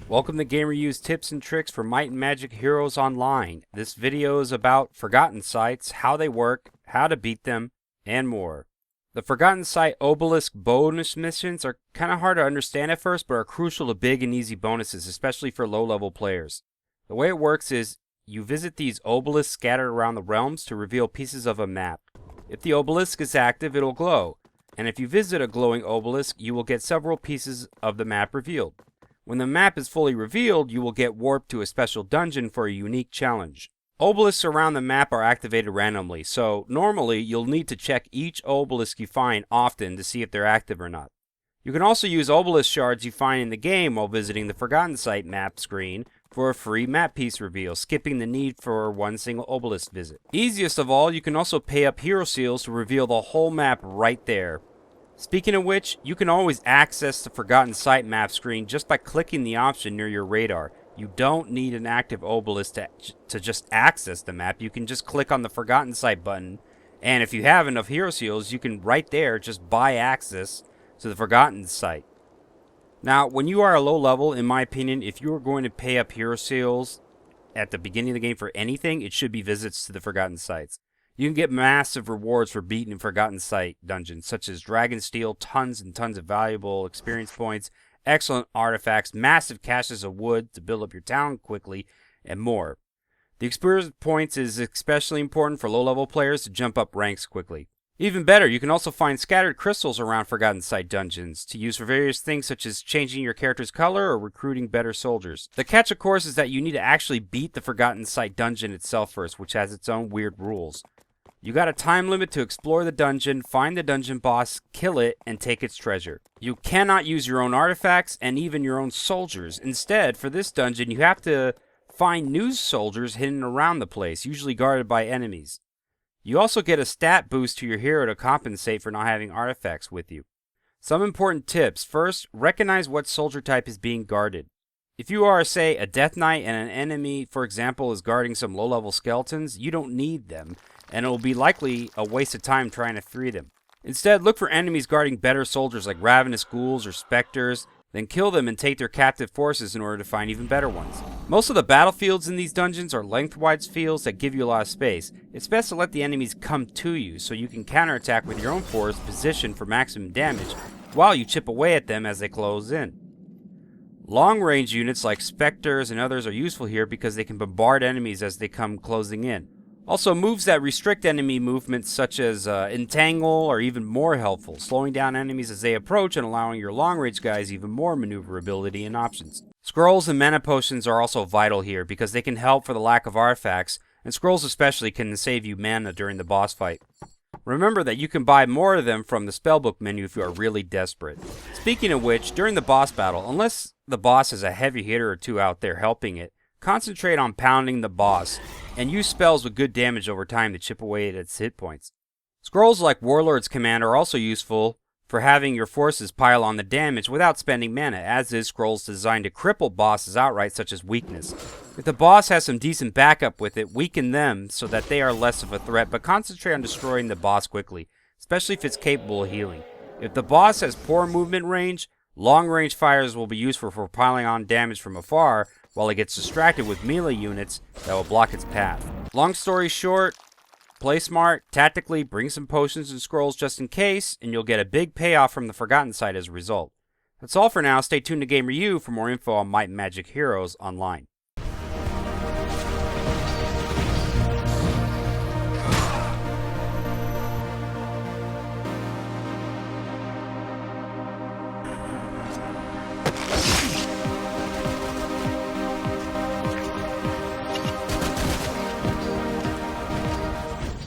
Welcome to GamerU's tips and tricks for Might and Magic Heroes Online. This video is about forgotten sites, how they work, how to beat them, and more. The forgotten site Obelisk bonus missions are kind of hard to understand at first, but are crucial to big and easy bonuses, especially for low-level players. The way it works is you visit these obelisks scattered around the realms to reveal pieces of a map. If the obelisk is active, it'll glow, and if you visit a glowing obelisk, you will get several pieces of the map revealed. When the map is fully revealed, you will get warped to a special dungeon for a unique challenge. Obelisks around the map are activated randomly, so normally you'll need to check each obelisk you find often to see if they're active or not. You can also use obelisk shards you find in the game while visiting the Forgotten Site map screen for a free map piece reveal, skipping the need for one single obelisk visit. Easiest of all, you can also pay up hero seals to reveal the whole map right there. Speaking of which, you can always access the Forgotten Site map screen just by clicking the option near your radar. You don't need an active obelisk to just access the map. You can just click on the Forgotten Site button, and if you have enough hero seals, you can right there just buy access to the Forgotten Site. Now, when you are a low level, in my opinion, if you are going to pay up hero seals at the beginning of the game for anything, it should be visits to the Forgotten Sites. You can get massive rewards for beating Forgotten Site dungeons, such as Dragon Steel, tons and tons of valuable experience points, excellent artifacts, massive caches of wood to build up your town quickly, and more. The experience points is especially important for low-level players to jump up ranks quickly. Even better, you can also find scattered crystals around Forgotten Site dungeons to use for various things such as changing your character's color or recruiting better soldiers. The catch, of course, is that you need to actually beat the Forgotten Site dungeon itself first, which has its own weird rules. You got a time limit to explore the dungeon, find the dungeon boss, kill it, and take its treasure. You cannot use your own artifacts and even your own soldiers. Instead, for this dungeon, you have to find new soldiers hidden around the place, usually guarded by enemies. You also get a stat boost to your hero to compensate for not having artifacts with you. Some important tips. First, recognize what soldier type is being guarded. If you are, say, a Death Knight and an enemy, for example, is guarding some low-level skeletons, you don't need them, and it will be likely a waste of time trying to free them. Instead, look for enemies guarding better soldiers like ravenous ghouls or specters, then kill them and take their captive forces in order to find even better ones. Most of the battlefields in these dungeons are lengthwise fields that give you a lot of space. It's best to let the enemies come to you so you can counterattack with your own force positioned for maximum damage while you chip away at them as they close in. Long-range units like specters and others are useful here because they can bombard enemies as they come closing in. Also, moves that restrict enemy movements such as entangle are even more helpful, slowing down enemies as they approach and allowing your long-range guys even more maneuverability and options. Scrolls and mana potions are also vital here because they can help for the lack of artifacts, and scrolls especially can save you mana during the boss fight. Remember that you can buy more of them from the spellbook menu if you are really desperate. Speaking of which, during the boss battle, unless the boss has a heavy hitter or two out there helping it, concentrate on pounding the boss, and use spells with good damage over time to chip away at its hit points. Scrolls like Warlord's Command are also useful for having your forces pile on the damage without spending mana, as is scrolls designed to cripple bosses outright, such as Weakness. If the boss has some decent backup with it, weaken them so that they are less of a threat, but concentrate on destroying the boss quickly, especially if it's capable of healing. If the boss has poor movement range, long-range fires will be useful for piling on damage from afar, while it gets distracted with melee units that will block its path. Long story short, play smart, tactically, bring some potions and scrolls just in case, and you'll get a big payoff from the Forgotten Site as a result. That's all for now. Stay tuned to GamerU for more info on Might and Magic Heroes Online.